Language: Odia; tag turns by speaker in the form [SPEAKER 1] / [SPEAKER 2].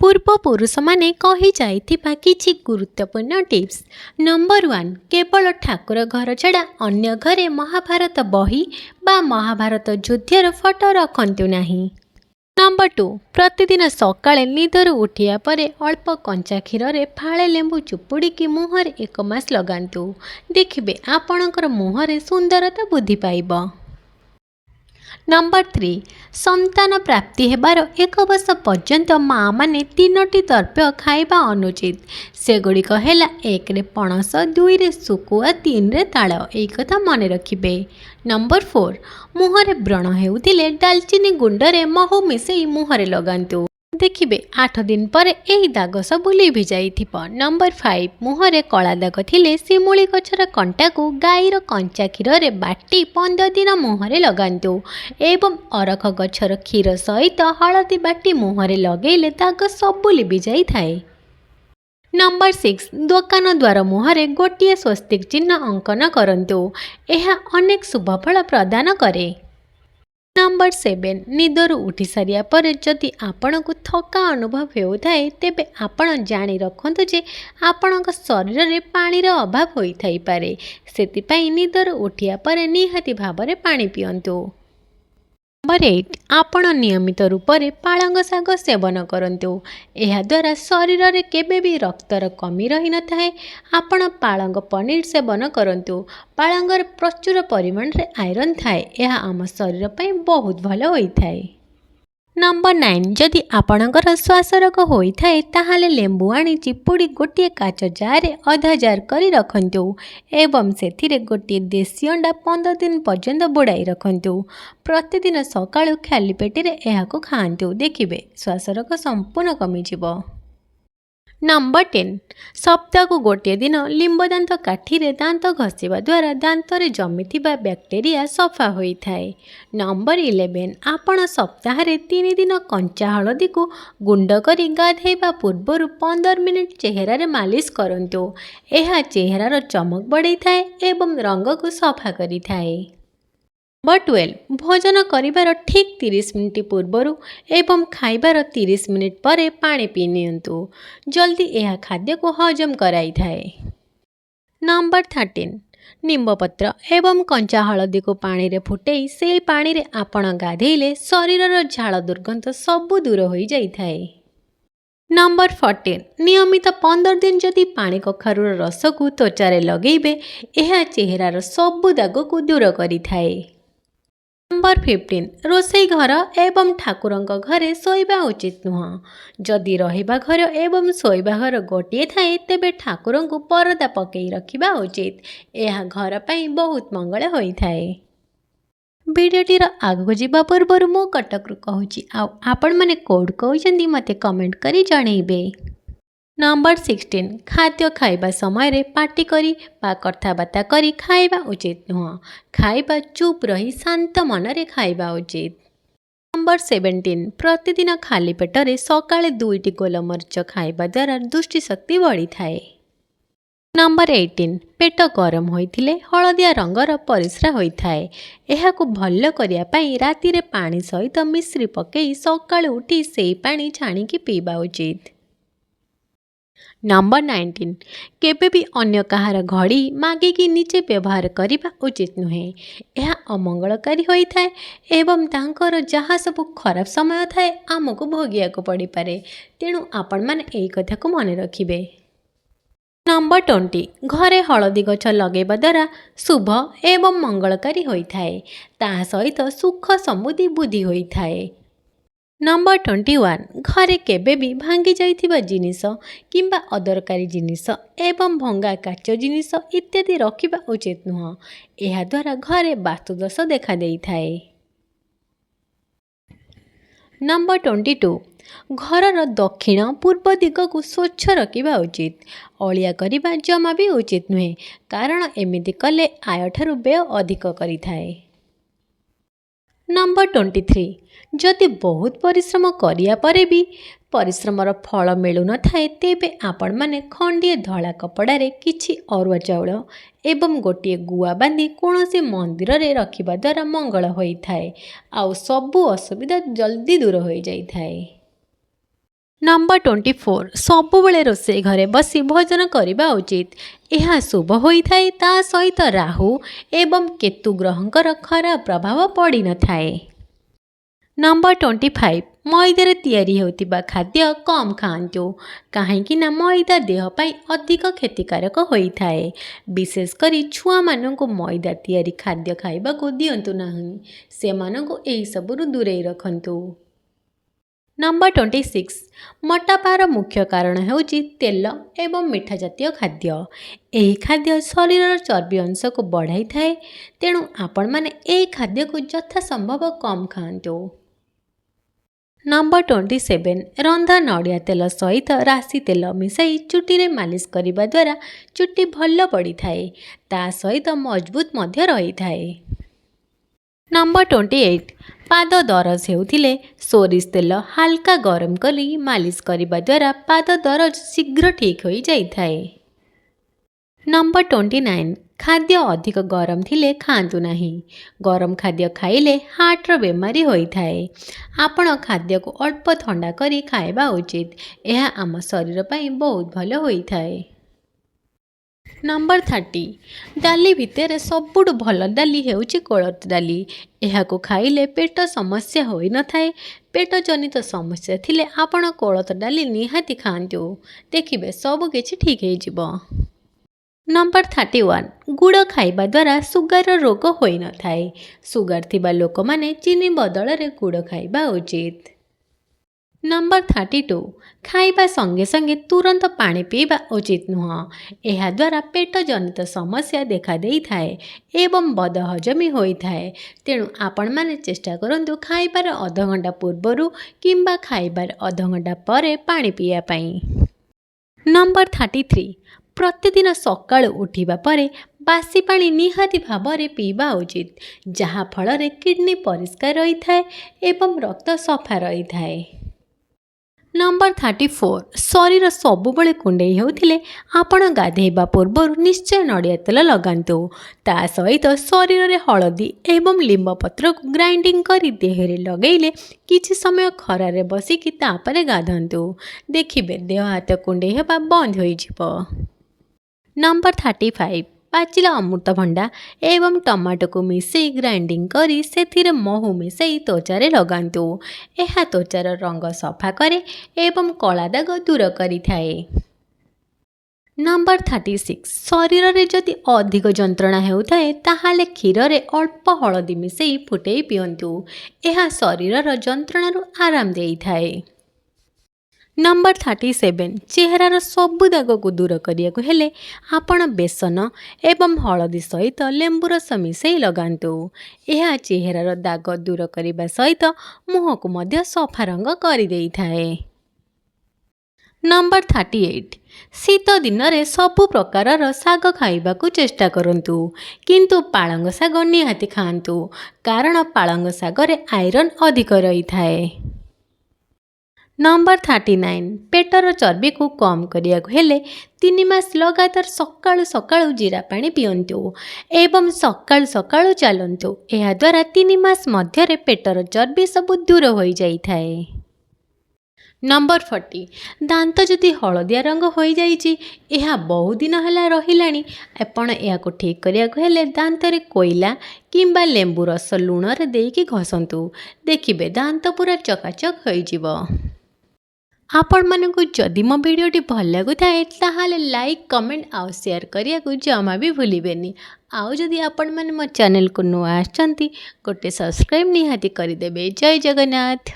[SPEAKER 1] ପୂର୍ବପୁରୁଷମାନେ କହି ଯାଇଥିବା କିଛି ଗୁରୁତ୍ୱପୂର୍ଣ୍ଣ ଟିପ୍ସ। ନମ୍ବର 1, କେବଳ ଠାକୁର ଘର ଛଡ଼ା ଅନ୍ୟ ଘରେ ମହାଭାରତ ବହି ବା ମହାଭାରତ ଯୁଦ୍ଧର ଫଟୋ ରଖନ୍ତୁ ନାହିଁ। ନମ୍ବର 2, ପ୍ରତିଦିନ ସକାଳେ ନିଦରୁ ଉଠିବା ପରେ ଅଳ୍ପ କଞ୍ଚା କ୍ଷୀରରେ ଫାଳେ ଲେମ୍ବୁ ଚୁପୁଡ଼ିକି ମୁହଁରେ 1 ମାସ ଲଗାନ୍ତୁ। ଦେଖିବେ ଆପଣଙ୍କର ମୁହଁରେ ସୁନ୍ଦରତା ବୃଦ୍ଧି ପାଇବ। ନମ୍ବର 3, ସନ୍ତାନ ପ୍ରାପ୍ତି ହେବାର 1 ବର୍ଷ ପର୍ଯ୍ୟନ୍ତ ମାଆମାନେ 3ଟି ଦ୍ରବ୍ୟ ଖାଇବା ଅନୁଚିତ। ସେଗୁଡ଼ିକ ହେଲା 1ରେ ପଣସ, 2ରେ ଶୁଖୁଆ, 3ରେ ତାଳ। ଏହି କଥା ମନେ ରଖିବେ। ନମ୍ବର 4, ମୁହଁରେ ବ୍ରଣ ହେଉଥିଲେ ଡାଲଚିନି ଗୁଣ୍ଡରେ ମହୁ ମିଶାଇ ମୁହଁରେ ଲଗାନ୍ତୁ। ଦେଖିବେ 8 ଦିନ ପରେ ଏହି ଦାଗ ସବୁ ଲିଭି ଯାଇଥିବ। ନମ୍ବର 5, ମୁହଁରେ କଳା ଦାଗ ଥିଲେ ଶିମୁଳି ଗଛର କଣ୍ଟାକୁ ଗାଈର କଞ୍ଚା କ୍ଷୀରରେ ବାଟି 15 ଦିନ ମୁହଁରେ ଲଗାନ୍ତୁ ଏବଂ ଅରଖ ଗଛର କ୍ଷୀର ସହିତ ହଳଦୀ ବାଟି ମୁହଁରେ ଲଗାଇଲେ ଦାଗ ସବୁ ଲିଭି ଯାଇଥାଏ। ନମ୍ବର 6, ଦୋକାନ ଦ୍ୱାର ମୁହଁରେ ଗୋଟିଏ ସ୍ୱସ୍ତିକ ଚିହ୍ନ ଅଙ୍କନ କରନ୍ତୁ। ଏହା ଅନେକ ଶୁଭଫଳ ପ୍ରଦାନ କରେ। ନମ୍ବର 7, ନିଦରୁ ଉଠି ସାରିବା ପରେ ଯଦି ଆପଣଙ୍କୁ ଥକା ଅନୁଭବ ହେଉଥାଏ ତେବେ ଆପଣ ଜାଣି ରଖନ୍ତୁ ଯେ ଆପଣଙ୍କ ଶରୀରରେ ପାଣିର ଅଭାବ ହୋଇଥାଇପାରେ। ସେଥିପାଇଁ ନିଦରୁ ଉଠିବା ପରେ ନିହାତି ଭାବରେ ପାଣି ପିଅନ୍ତୁ। ନମ୍ବର 8, ଆପଣ ନିୟମିତ ରୂପରେ ପାଳଙ୍ଗ ଶାଗ ସେବନ କରନ୍ତୁ। ଏହାଦ୍ୱାରା ଶରୀରରେ କେବେ ବି ରକ୍ତର କମି ରହିନଥାଏ। ଆପଣ ପାଳଙ୍ଗ ପନିର ସେବନ କରନ୍ତୁ। ପାଳଙ୍ଗରେ ପ୍ରଚୁର ପରିମାଣରେ ଆଇରନ୍ ଥାଏ। ଏହା ଆମ ଶରୀର ପାଇଁ ବହୁତ ଭଲ ହୋଇଥାଏ। ନମ୍ବର 9, ଯଦି ଆପଣଙ୍କର ଶ୍ୱାସ ରୋଗ ହୋଇଥାଏ ତାହେଲେ ଲେମ୍ବୁ ଆଣି ଚିପୁଡ଼ି ଗୋଟିଏ କାଚ ଜାରରେ ଅଧା ଜାର କରି ରଖନ୍ତୁ ଏବଂ ସେଥିରେ ଗୋଟିଏ ଦେଶୀ ଅଣ୍ଡା 15 ଦିନ ପର୍ଯ୍ୟନ୍ତ ବୁଡ଼ାଇ ରଖନ୍ତୁ। ପ୍ରତିଦିନ ସକାଳୁ ଖାଲି ପେଟରେ ଏହାକୁ ଖାଆନ୍ତୁ। ଦେଖିବେ ଶ୍ୱାସରୋଗ ସମ୍ପୂର୍ଣ୍ଣ କମିଯିବ। ନମ୍ବର 10, ସପ୍ତାହକୁ ଗୋଟିଏ ଦିନ ଲିମ୍ବଦାନ୍ତ କାଠିରେ ଦାନ୍ତ ଘଷିବା ଦ୍ୱାରା ଦାନ୍ତରେ ଜମିଥିବା ବ୍ୟାକ୍ଟେରିଆ ସଫା ହୋଇଥାଏ। ନମ୍ବର 11, ଆପଣ ସପ୍ତାହରେ 3 ଦିନ କଞ୍ଚା ହଳଦୀକୁ ଗୁଣ୍ଡ କରି ଗାଧୋଇବା ପୂର୍ବରୁ 15 ମିନିଟ୍ ଚେହେରାରେ ମାଲିସ କରନ୍ତୁ। ଏହା ଚେହେରାର ଚମକ ବଢ଼ାଇଥାଏ ଏବଂ ରଙ୍ଗକୁ ସଫା କରିଥାଏ। ନମ୍ବର 12, ଭୋଜନ କରିବାର ଠିକ୍ 30 ମିନିଟ୍ ପୂର୍ବରୁ ଏବଂ ଖାଇବାର 30 ମିନିଟ୍ ପରେ ପାଣି ପିଇ ନିଅନ୍ତୁ। ଜଲ୍ଦି ଏହା ଖାଦ୍ୟକୁ ହଜମ କରାଇଥାଏ। ନମ୍ବର 13, ନିମ୍ବପତ୍ର ଏବଂ କଞ୍ଚା ହଳଦୀକୁ ପାଣିରେ ଫୁଟାଇ ସେହି ପାଣିରେ ଆପଣ ଗାଧୋଇଲେ ଶରୀରର ଝାଳ ଦୁର୍ଗନ୍ଧ ସବୁ ଦୂର ହୋଇଯାଇଥାଏ। ନମ୍ବର 14, ନିୟମିତ 15 ଦିନ ଯଦି ପାଣି କଖାରୁର ରସକୁ ତ୍ୱଚାରେ ଲଗାଇବେ ଏହା ଚେହେରାର ସବୁ ଦାଗକୁ ଦୂର କରିଥାଏ। ନମ୍ବର 15, ରୋଷେଇ ଘର ଏବଂ ଠାକୁରଙ୍କ ଘରେ ଶୋଇବା ଉଚିତ ନୁହେଁ। ଯଦି ରହିବା ଘର ଏବଂ ଶୋଇବା ଘର ଗୋଟିଏ ଥାଏ ତେବେ ଠାକୁରଙ୍କୁ ପରଦା ପକାଇ ରଖିବା ଉଚିତ। ଏହା ଘର ପାଇଁ ବହୁତ ମଙ୍ଗଳ ହୋଇଥାଏ। ଭିଡ଼ିଓଟିର ଆଗକୁ ଯିବା ପୂର୍ବରୁ ମୁଁ କଟକରୁ କହୁଛି ଆଉ ଆପଣମାନେ କେଉଁଠୁ କହୁଛନ୍ତି ମୋତେ କମେଣ୍ଟ କରି ଜଣାଇବେ। ନମ୍ବର 16, ଖାଦ୍ୟ ଖାଇବା ସମୟରେ ପାଟି କରି ବା କଥାବାର୍ତ୍ତା କରି ଖାଇବା ଉଚିତ ନୁହେଁ। ଖାଇବା ଚୁପ୍ ରହି ଶାନ୍ତ ମନରେ ଖାଇବା ଉଚିତ। ନମ୍ବର 17, ପ୍ରତିଦିନ ଖାଲି ପେଟରେ ସକାଳେ 2ଟି ଗୋଲମରିଚ ଖାଇବା ଦ୍ୱାରା ଦୃଷ୍ଟିଶକ୍ତି ବଢ଼ିଥାଏ। ନମ୍ବର 18, ପେଟ ଗରମ ହୋଇଥିଲେ ହଳଦିଆ ରଙ୍ଗର ପରିସ୍ରା ହୋଇଥାଏ। ଏହାକୁ ଭଲ କରିବା ପାଇଁ ରାତିରେ ପାଣି ସହିତ ମିଶ୍ରି ପକାଇ ସକାଳୁ ଉଠି ସେହି ପାଣି ଛାଣିକି ପିଇବା ଉଚିତ। ନମ୍ବର 19, କେବେ ବି ଅନ୍ୟ କାହାର ଘଡ଼ି ମାଗିକି ନିଜେ ବ୍ୟବହାର କରିବା ଉଚିତ ନୁହେଁ। ଏହା ଅମଙ୍ଗଳକାରୀ ହୋଇଥାଏ ଏବଂ ତାଙ୍କର ଯାହା ସବୁ ଖରାପ ସମୟ ଥାଏ ଆମକୁ ଭୋଗିବାକୁ ପଡ଼ିପାରେ। ତେଣୁ ଆପଣମାନେ ଏହି କଥାକୁ ମନେ ରଖିବେ। ନମ୍ବର 20, ଘରେ ହଳଦୀ ଗଛ ଲଗାଇବା ଦ୍ୱାରା ଶୁଭ ଏବଂ ମଙ୍ଗଳକାରୀ ହୋଇଥାଏ। ତାହା ସହିତ ସୁଖ ସମୃଦ୍ଧି ବୃଦ୍ଧି ହୋଇଥାଏ। ନମ୍ବର 21, ଘରେ କେବେ ବି ଭାଙ୍ଗି ଯାଇଥିବା ଜିନିଷ କିମ୍ବା ଅଦରକାରୀ ଜିନିଷ ଏବଂ ଭଙ୍ଗା କାଚ ଜିନିଷ ଇତ୍ୟାଦି ରଖିବା ଉଚିତ ନୁହେଁ। ଏହାଦ୍ୱାରା ଘରେ ବାସ୍ତୁଦୋଷ ଦେଖାଦେଇଥାଏ। ନମ୍ବର 22, ଘରର ଦକ୍ଷିଣ ପୂର୍ବ ଦିଗକୁ ସ୍ୱଚ୍ଛ ରଖିବା ଉଚିତ। ଅଳିଆ କରିବା ଜମା ବି ଉଚିତ ନୁହେଁ କାରଣ ଏମିତି କଲେ ଆୟଠାରୁ ବ୍ୟୟ ଅଧିକ କରିଥାଏ। ନମ୍ବର 23, ଯଦି ବହୁତ ପରିଶ୍ରମ କରିବା ପରେ ବି ପରିଶ୍ରମର ଫଳ ମିଳୁନଥାଏ ତେବେ ଆପଣମାନେ ଖଣ୍ଡିଏ ଧଳା କପଡ଼ାରେ କିଛି ଅରୁଆ ଚାଉଳ ଏବଂ ଗୋଟିଏ ଗୁଆ ବାନ୍ଧି କୌଣସି ମନ୍ଦିରରେ ରଖିବା ଦ୍ୱାରା ମଙ୍ଗଳ ହୋଇଥାଏ ଆଉ ସବୁ ଅସୁବିଧା ଜଲ୍ଦି ଦୂର ହୋଇଯାଇଥାଏ। नंबर 24 सबुबले रोषे घरे बसी भोजन करने उचित। यह शुभ होता है। ता सहित राहु एवं केतु ग्रहंकर खराब प्रभाव पड़ न थाए। नंबर 25 मैदार तैयारी होतिबा खाद्य कम खातु कहीं मैदा देहपाई अधिक क्षतिकारक होता है। विशेषकर छुआ मानक मैदा तैयारी खाद्य खाइबा को दिंतु नहीं। से मानक एही सबुरु दूरे रखंतु। नंबर 26 मोटापार मुख्य कारण होउची तेल एवं मीठा जातीय खाद्य। यही खाद्य शरीर चर्बी अंश को बढ़ाई थाए। तेणु आपण माने एही खाद्य को यथा संभव कम खातु। नंबर 27 रंधा नड़िया तेल सहित राशि तेल मिसाई चुटी रे मालिश करने द्वारा चुटी भल पड़ी थाए। ता सहित मजबूत मध्य रही थाए। नंबर 28 पाद दरज होतिले सोरिष तेल हल्का गरम करी मालिश करने द्वारा पाद दरज शीघ्र ठीक हो जाए। नंबर 29 खाद्य अधिक गरम थिले खातु नहीं। गरम खाद्य खाइले हार्टर बेमारी होता है। आपण खाद्य को अल्प ठंडा करी खाइबा उचित। यह आम शरीर पाई बहुत भल होता है। नंबर 30 डाली भितर सबुठ भल डाली हेउची कोलथ डाली। यह को खाइले पेट समस्या होई न थाए। पेट जनित समस्या थिले आपण कोलथ डाली निहाती खातु। देखिबे सब किछि ठीक हो जिवो। नंबर 31 गुड़ खाइबा द्वारा सुगार रोग होई न थाए। सुगार थिबा लोक माने चीनी बदल रे गुड़ खाइबा उचित। नंबर 32 खाइबा संगे संगे तुरंत पानी पीबा उचित नुह। यह द्वारा पेट जनित समस्या देखा देई थाए एवं बदहजमी होता है। तेणु आपण माने चेष्टा करंतु खाइबार अध घंटा पूर्वरु किंबा खाइबार अध घंटा परे पानी पीया पाई। नंबर 33 प्रतिदिन सकाळु उठिबा परे बासी पानी निहाती भावरे पीबा उचित। जहा फल रे किडनी परिष्कार रही थाए एवं रक्त सफा रही थाए। नंबर 34 शरीर सबुबले कुंडई होतिले आपण गाधेबा पूर्व निश्चय नड़िया तेल लगांतु। ता सहित शरीर रे हलदी एवं लिंब पत्र को ग्राइंडिंग करी देहरे लगेले किछि समय खरारे बसिकी तापरे गाधंतु। देखिबे देह हाथ कुंडई हेबा बंद होई जिवो। नंबर 35 पाचिला अमृतभंडा एवं टमाटो को मिसई ग्राइंडिंग करी से महू मिसई त्वचारे लगांतु। यह त्वचार रंग सफा करे एवं कला दाग दूर करी थाए। नंबर 36 शरीर रे जदि अधिक जंत्रणा हेउथाए ताहाले क्षीर रे अल्प हलदी मिसई फुटई पियंतु। यह शरीर जंत्रणारु आराम देई थाए। नंबर 37 चेहरार सबु दाग को दूर करिया को हेले आपण बेसन एवं हलदी सहित लेंबू रस मिसई लगांतु। यह चेहरार दाग दूर करने सहित मुह को मध्य सफा रंग करि देई थाए। नंबर 38 शीत दिन रे सबु प्रकारर साग खाइबा को चेष्टा करंतु। किंतु पालंग साग निहाती खांतु कारण पालंग साग रे आयरन अधिक रही थाए। नंबर 39 पेटर चर्बी को कम करिया को हेले 3 मास लगातार सकाळु सकाळु जीरा पानी पियंतु एवं सकाळु सकाळु चलंतु। यह द्वारा 3 मास मध्य रे पेटर चर्बी सब दूर हो जाई थाए। नंबर 40 दांत जदि हलदिया रंग हो जाइछि यह बहुत दिन हला रहिलानी आपण या को ठीक करिया को हेले दांत रे कोयला किंबा लेंबू रस लूण रे देकी घसंतु। देखिबे दांत पूरा चकाचक हो जिवो। आपण मानकु जदि मो वीडियोटी भल लगुथाए ताहाले लाइक कमेंट आउ शेयर करिया को जमा भी भूलिबेनी। आउ जदि आपण माने मो चैनल को नुआ आछंती गोटे सब्सक्राइब निहाती करिदेबे। जय जगन्नाथ।